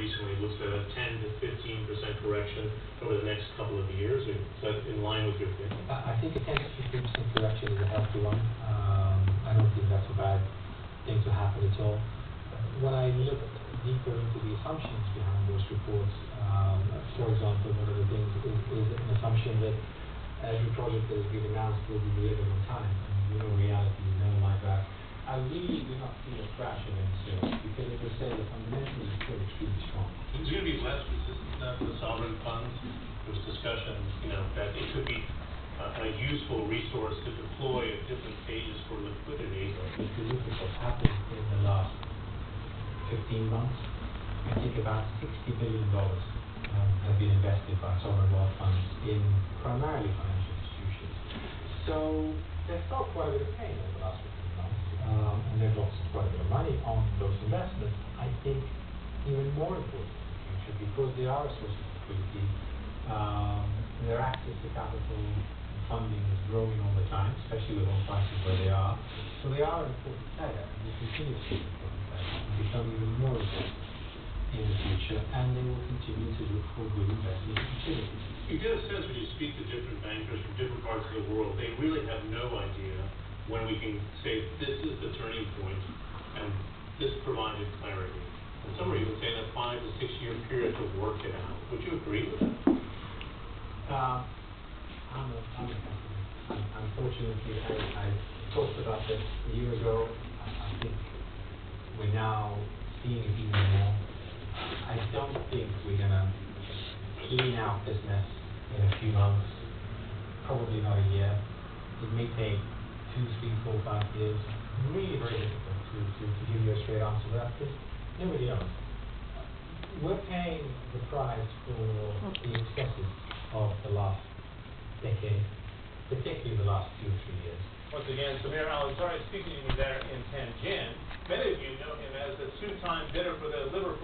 recently looks at a 10 to 15% correction over the next couple of years. Is that in line with your thinking? I think a 10 to 15% correction is a healthy one. I don't think that's a bad thing to happen at all. When I look deeper into the assumptions behind those reports, for example, one of the things is an assumption that every project that has been announced will be delivered on time. And reality is never like that. I really do not see a crash event soon, because as I said, the fundamentals are still extremely strong. Is it going to be less resistant to the sovereign funds? There's discussion, that it could be a useful resource to deploy at different stages for liquidity. If you look at what's happened in the last 15 months, I think about $60 billion have been invested by sovereign wealth funds in primarily financial institutions. So they've felt quite a bit of pain over the last 15 months, and they've lost quite a bit of money on those investments. I think even more important in the future, because they are a source of liquidity, their access to capital and funding is growing all the time, especially with oil prices where they are. So they are an important player, and will continue to be an important player, and become even more important in the future, and they will continue to look for good investment opportunities. You get a sense when you speak to different bankers from different parts of the world, they really have no idea when we can say this is the turning point and this provided clarity. And some are even saying a 5 to 6 year period to work it out. Would you agree with that? I'm a pessimist. Unfortunately, I talked about this a year ago. I think we're now seeing it even more. I don't think we're going to clean out this mess in a few months, probably not a year. It may take 2, 3, 4, 5 years. Really very difficult to give you a straight answer to that, because nobody knows. We're paying the price for the excesses of the last decade, particularly the last 2 or 3 years. Once again, Samir Al-Azhari speaking to you there in Tianjin. Many of you know him as the 2-time bidder for the Liverpool